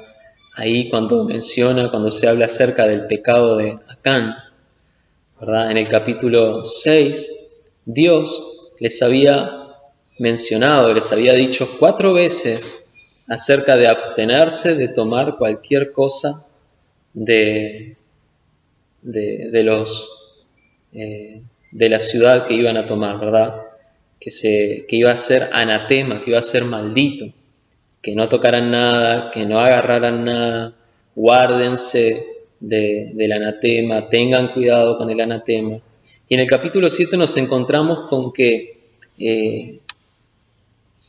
[SPEAKER 5] Ahí cuando se habla acerca del pecado de Acán, ¿verdad? En el capítulo 6, Dios les había mencionado, les había dicho 4 veces acerca de abstenerse de tomar cualquier cosa de la ciudad que iban a tomar, ¿verdad? Que iba a ser anatema, que iba a ser maldito, que no tocaran nada, que no agarraran nada, guárdense del anatema, tengan cuidado con el anatema. Y en el capítulo 7 nos encontramos con que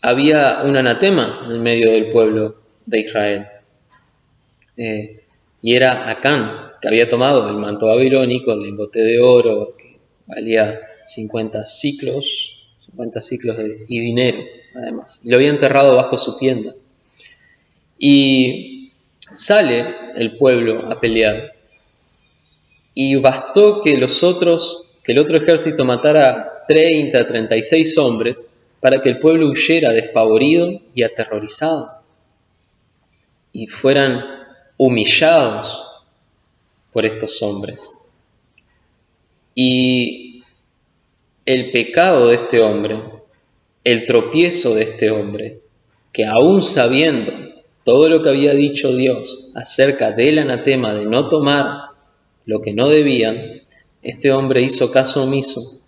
[SPEAKER 5] había un anatema en medio del pueblo de Israel. Y era Acán, que había tomado el manto babilónico, el lingote de oro, que valía 50 ciclos y dinero, además. Y lo había enterrado bajo su tienda. Y sale el pueblo a pelear. Y bastó que el otro ejército matara 36 hombres para que el pueblo huyera despavorido y aterrorizado. Y fueran humillados por estos hombres. Y el pecado de este hombre, el tropiezo de este hombre, que aún sabiendo todo lo que había dicho Dios acerca del anatema de no tomar lo que no debían, este hombre hizo caso omiso,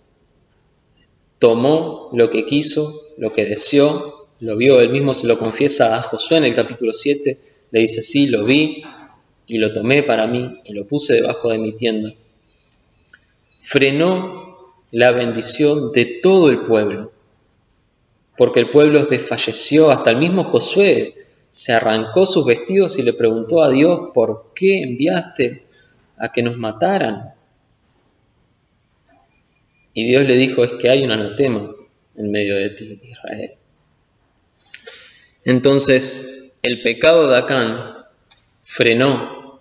[SPEAKER 5] tomó lo que quiso, lo que deseó, lo vio, él mismo se lo confiesa a Josué en el capítulo 7, le dice, sí, lo vi y lo tomé para mí y lo puse debajo de mi tienda. Frenó la bendición de todo el pueblo, porque el pueblo desfalleció, hasta el mismo Josué se arrancó sus vestidos y le preguntó a Dios, ¿por qué enviaste a que nos mataran? Y Dios le dijo, es que hay un anatema en medio de ti, Israel. Entonces, el pecado de Acán frenó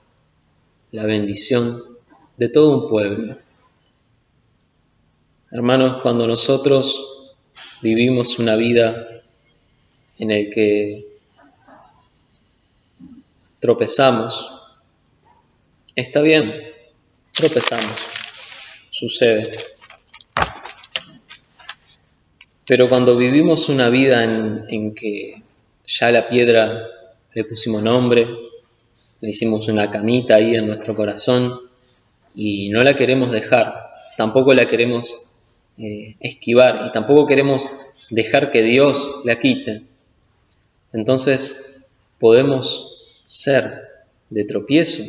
[SPEAKER 5] la bendición de todo un pueblo. Hermanos, cuando nosotros vivimos una vida en la que tropezamos, está bien, tropezamos, sucede. Pero cuando vivimos una vida en que ya a la piedra le pusimos nombre, le hicimos una camita ahí en nuestro corazón y no la queremos dejar, tampoco la queremos esquivar y tampoco queremos dejar que Dios la quite, entonces podemos ser de tropiezo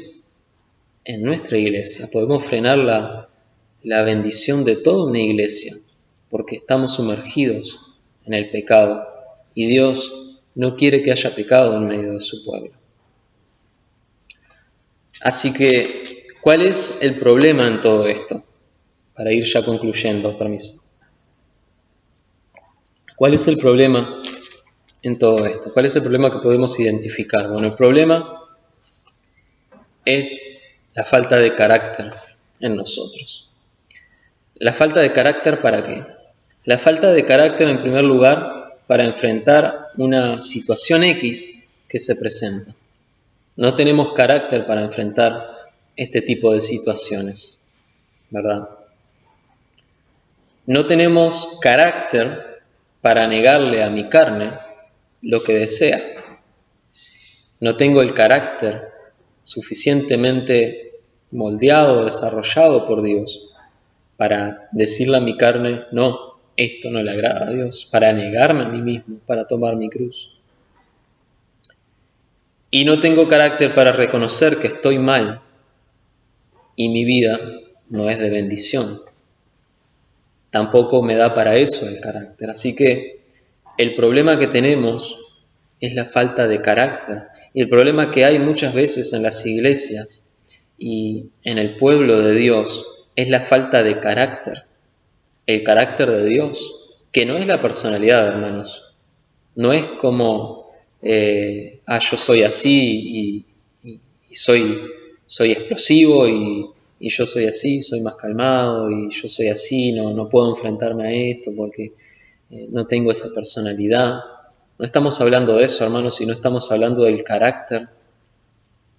[SPEAKER 5] en nuestra iglesia, podemos frenar la bendición de toda una iglesia, porque estamos sumergidos en el pecado y Dios no quiere que haya pecado en medio de su pueblo. Así que, ¿cuál es el problema en todo esto? Para ir ya concluyendo, permiso. ¿Cuál es el problema en todo esto? ¿Cuál es el problema que podemos identificar? Bueno, el problema es la falta de carácter en nosotros. ¿La falta de carácter para qué? La falta de carácter, en primer lugar, para enfrentar una situación X que se presenta. No tenemos carácter para enfrentar este tipo de situaciones, ¿verdad? No tenemos carácter para negarle a mi carne lo que desea. No tengo el carácter suficientemente moldeado, desarrollado por Dios para decirle a mi carne, no, esto no le agrada a Dios, para negarme a mí mismo, para tomar mi cruz. Y no tengo carácter para reconocer que estoy mal y mi vida no es de bendición. Tampoco me da para eso el carácter. Así que el problema que tenemos es la falta de carácter. Y el problema que hay muchas veces en las iglesias y en el pueblo de Dios es la falta de carácter. El carácter de Dios, que no es la personalidad, hermanos. No es como, yo soy así y soy explosivo y yo soy así, soy más calmado y yo soy así, no puedo enfrentarme a esto porque no tengo esa personalidad. No estamos hablando de eso, hermanos, sino estamos hablando del carácter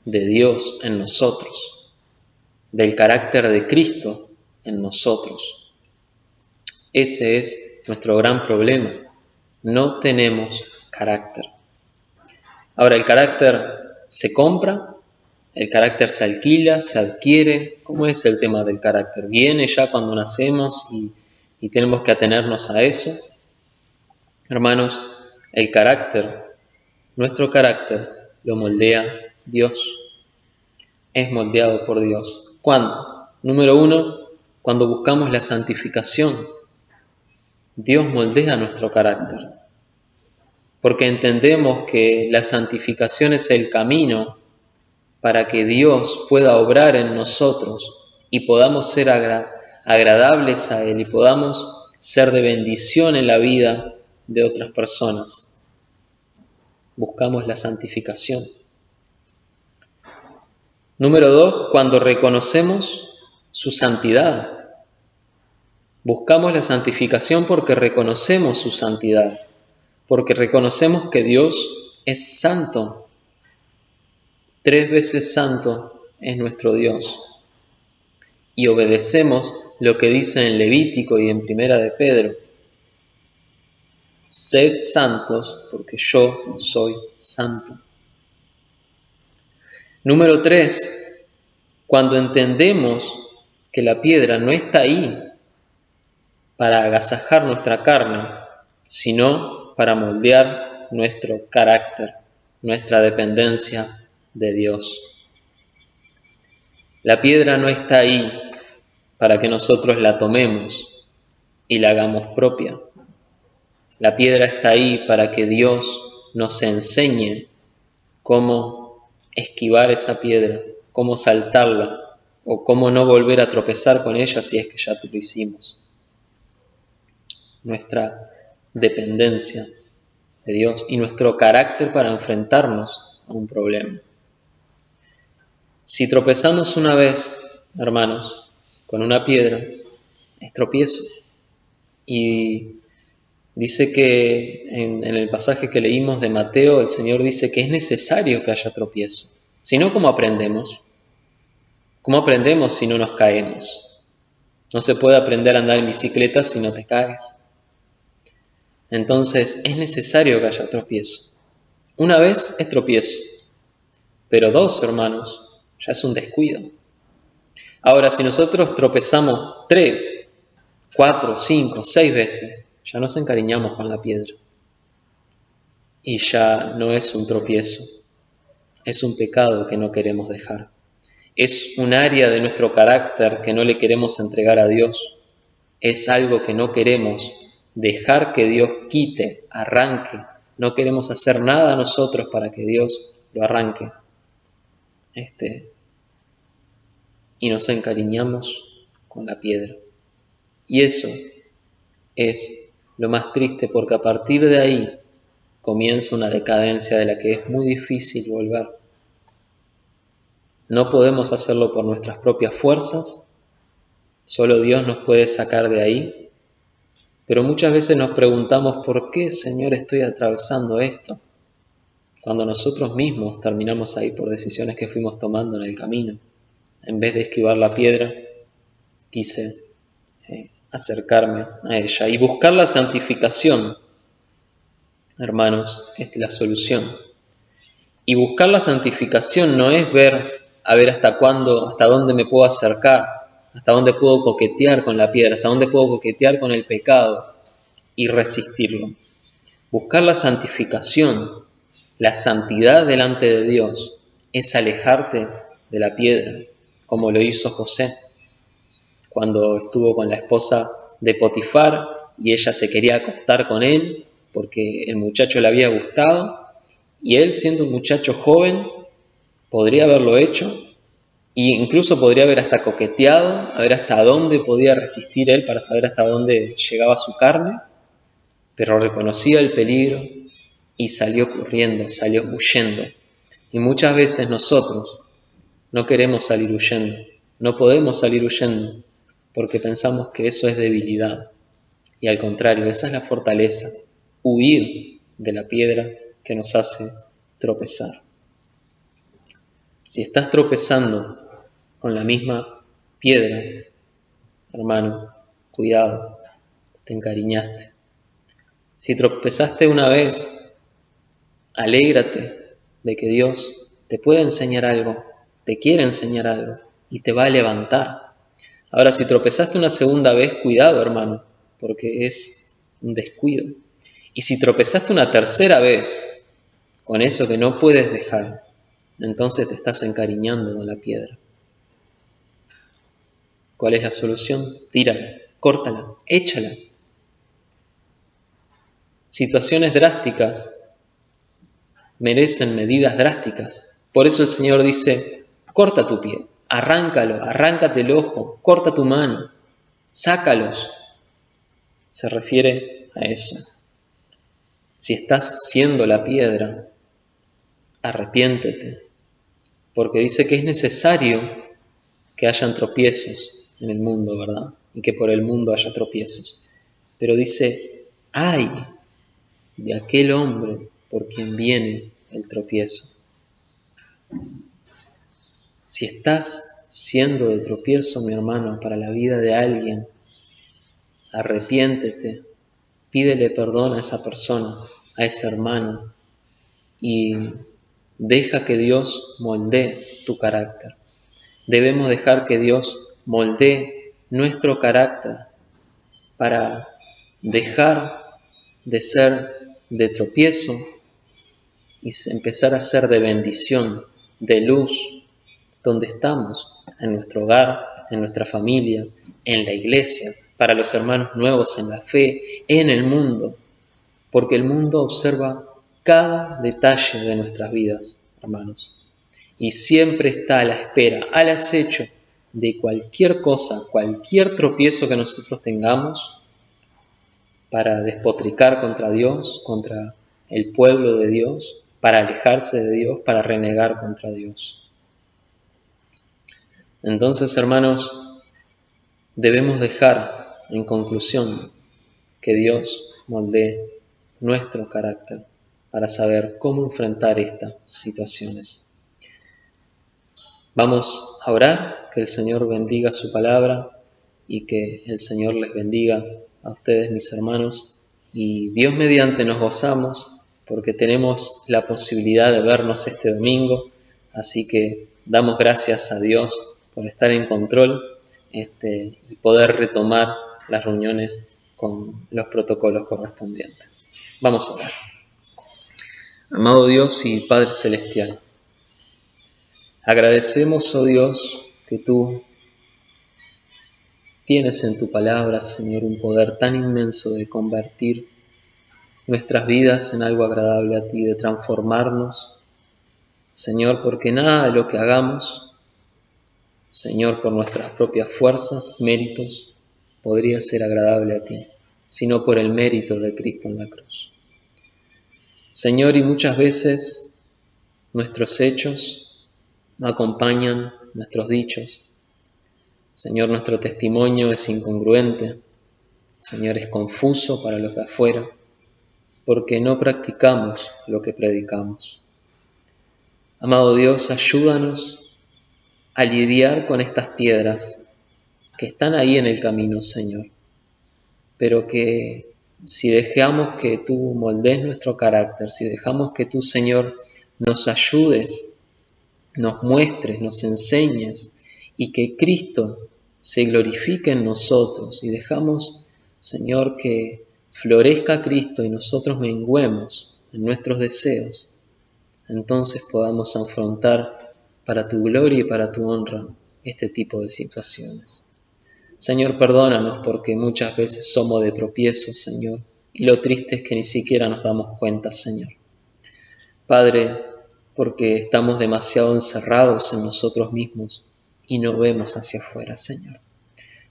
[SPEAKER 5] de Dios en nosotros, del carácter de Cristo en nosotros. Ese es nuestro gran problema. No tenemos carácter. Ahora, el carácter se compra, el carácter se alquila, se adquiere. ¿Cómo es el tema del carácter? ¿Viene ya cuando nacemos y tenemos que atenernos a eso? Hermanos, el carácter, nuestro carácter, lo moldea Dios. Es moldeado por Dios. ¿Cuándo? Número 1, cuando buscamos la santificación. Dios moldea nuestro carácter. Porque entendemos que la santificación es el camino para que Dios pueda obrar en nosotros y podamos ser agradables a Él y podamos ser de bendición en la vida de otras personas. Buscamos la santificación. Número 2, cuando reconocemos su santidad. Buscamos la santificación porque reconocemos su santidad, porque reconocemos que Dios es santo. 3 veces santo es nuestro Dios. Y obedecemos lo que dice en Levítico y en Primera de Pedro. Sed santos porque yo soy santo. Número 3, cuando entendemos que la piedra no está ahí para agasajar nuestra carne, sino para moldear nuestro carácter, nuestra dependencia de Dios. La piedra no está ahí para que nosotros la tomemos y la hagamos propia. La piedra está ahí para que Dios nos enseñe cómo esquivar esa piedra, cómo saltarla o cómo no volver a tropezar con ella si es que ya lo hicimos. Nuestra dependencia de Dios y nuestro carácter para enfrentarnos a un problema. Si tropezamos una vez, hermanos, con una piedra, es tropiezo. Y dice que en el pasaje que leímos de Mateo, el Señor dice que es necesario que haya tropiezo. Si no, ¿cómo aprendemos? ¿Cómo aprendemos si no nos caemos? No se puede aprender a andar en bicicleta si no te caes. Entonces es necesario que haya tropiezo. Una vez es tropiezo, pero 2, hermanos, ya es un descuido. Ahora, si nosotros tropezamos 3, 4, 5, 6 veces, ya nos encariñamos con la piedra. Y ya no es un tropiezo, es un pecado que no queremos dejar. Es un área de nuestro carácter que no le queremos entregar a Dios. Es algo que no queremos dejar que Dios quite, arranque. No queremos hacer nada nosotros para que Dios lo arranque. Y nos encariñamos con la piedra. Y eso es lo más triste, porque a partir de ahí comienza una decadencia de la que es muy difícil volver. No podemos hacerlo por nuestras propias fuerzas, solo Dios nos puede sacar de ahí. Pero muchas veces nos preguntamos, ¿por qué, Señor, estoy atravesando esto? Cuando nosotros mismos terminamos ahí por decisiones que fuimos tomando en el camino. En vez de esquivar la piedra, quise acercarme a ella y buscar la santificación. Hermanos, esta es la solución. Y buscar la santificación no es ver hasta cuándo, hasta dónde me puedo acercar, hasta dónde puedo coquetear con la piedra, hasta dónde puedo coquetear con el pecado y resistirlo. Buscar la santificación, la santidad delante de Dios, es alejarte de la piedra, como lo hizo José cuando estuvo con la esposa de Potifar y ella se quería acostar con él porque el muchacho le había gustado, y él, siendo un muchacho joven, podría haberlo hecho e incluso podría haber hasta coqueteado, a ver hasta dónde podía resistir él para saber hasta dónde llegaba su carne, pero reconocía el peligro y salió corriendo, salió huyendo. Y muchas veces nosotros no queremos salir huyendo, no podemos salir huyendo porque pensamos que eso es debilidad. Y al contrario, esa es la fortaleza, huir de la piedra que nos hace tropezar. Si estás tropezando con la misma piedra, hermano, cuidado, te encariñaste. Si tropezaste una vez, alégrate de que Dios te puede enseñar algo, te quiere enseñar algo y te va a levantar. Ahora, si tropezaste una segunda vez, cuidado, hermano, porque es un descuido. Y si tropezaste una tercera vez con eso que no puedes dejar, entonces te estás encariñando con la piedra. ¿Cuál es la solución? Tírala, córtala, échala. Situaciones drásticas merecen medidas drásticas. Por eso el Señor dice, corta tu pie, arráncalo, arráncate el ojo, corta tu mano, sácalos. Se refiere a eso. Si estás siendo la piedra, arrepiéntete, porque dice que es necesario que hayan tropiezos en el mundo, ¿verdad? Y que por el mundo haya tropiezos. Pero dice, ¡ay de aquel hombre por quien viene el tropiezo! Si estás siendo de tropiezo, mi hermano, para la vida de alguien, arrepiéntete, pídele perdón a esa persona, a ese hermano, y deja que Dios moldee tu carácter. Debemos dejar que Dios moldee nuestro carácter para dejar de ser de tropiezo y empezar a ser de bendición, de luz, donde estamos, en nuestro hogar, en nuestra familia, en la iglesia, para los hermanos nuevos en la fe, en el mundo, porque el mundo observa cada detalle de nuestras vidas, hermanos, y siempre está a la espera, al acecho de cualquier cosa, cualquier tropiezo que nosotros tengamos para despotricar contra Dios, contra el pueblo de Dios, para alejarse de Dios, para renegar contra Dios. Entonces, hermanos, debemos dejar, en conclusión, que Dios moldee nuestro carácter para saber cómo enfrentar estas situaciones. Vamos a orar, que el Señor bendiga su palabra y que el Señor les bendiga a ustedes, mis hermanos, y Dios mediante nos gozamos porque tenemos la posibilidad de vernos este domingo, así que damos gracias a Dios por estar en control y poder retomar las reuniones con los protocolos correspondientes. Vamos a orar. Amado Dios y Padre Celestial, agradecemos, oh Dios, que tú tienes en tu palabra, Señor, un poder tan inmenso de convertir nuestras vidas en algo agradable a ti, de transformarnos, Señor, porque nada de lo que hagamos, Señor, por nuestras propias fuerzas, méritos, podría ser agradable a ti, sino por el mérito de Cristo en la cruz. Señor, y muchas veces nuestros hechos no acompañan nuestros dichos. Señor, nuestro testimonio es incongruente, Señor, es confuso para los de afuera, porque no practicamos lo que predicamos. Amado Dios, ayúdanos a lidiar con estas piedras que están ahí en el camino, Señor, pero que si dejamos que tú moldees nuestro carácter, si dejamos que tú, Señor, nos ayudes, nos muestres, nos enseñes, y que Cristo se glorifique en nosotros, y dejamos, Señor, que florezca Cristo y nosotros menguemos en nuestros deseos, entonces podamos afrontar para tu gloria y para tu honra este tipo de situaciones. Señor, perdónanos porque muchas veces somos de tropiezo, Señor, y lo triste es que ni siquiera nos damos cuenta, Señor. Padre, porque estamos demasiado encerrados en nosotros mismos y no vemos hacia afuera, Señor.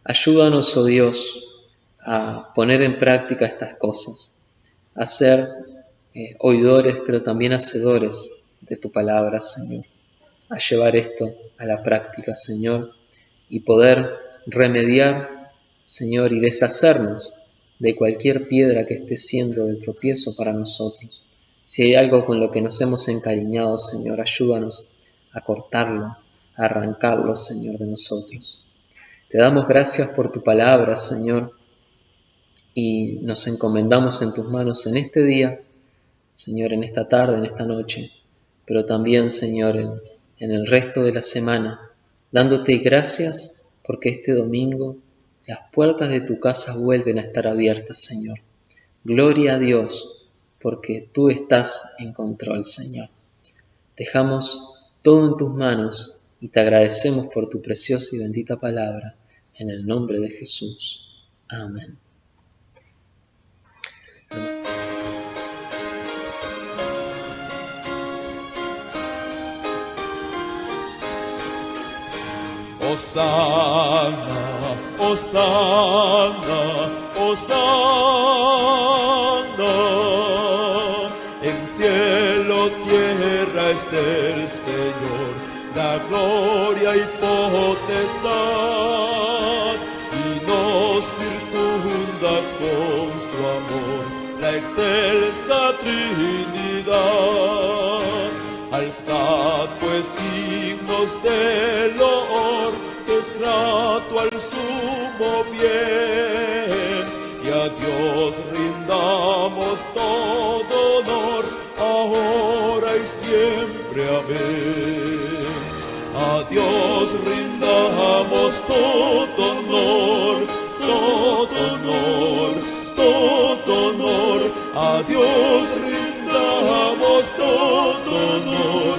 [SPEAKER 5] Ayúdanos, oh Dios, a poner en práctica estas cosas, a ser oidores, pero también hacedores de tu palabra, Señor, a llevar esto a la práctica, Señor, y poder remediar, Señor, y deshacernos de cualquier piedra que esté siendo de tropiezo para nosotros. Si hay algo con lo que nos hemos encariñado, Señor, ayúdanos a cortarlo, a arrancarlo, Señor, de nosotros. Te damos gracias por tu palabra, Señor, y nos encomendamos en tus manos en este día, Señor, en esta tarde, en esta noche, pero también, Señor, en el resto de la semana, dándote gracias porque este domingo las puertas de tu casa vuelven a estar abiertas, Señor. Gloria a Dios, porque tú estás en control, Señor. Dejamos todo en tus manos y te agradecemos por tu preciosa y bendita palabra, en el nombre de Jesús. Amén.
[SPEAKER 1] Hosanna, Hosanna, Hosanna. En cielo, tierra es del Señor la gloria y potestad, y nos circunda con su amor la excelsa Trinidad. Alzad pues dignos de loor, que es grato al sumo bien, y a Dios rindamos todo honor, ahora y siempre. Amén. A Dios rindamos todo honor, todo honor, todo honor. A Dios rindamos todo honor.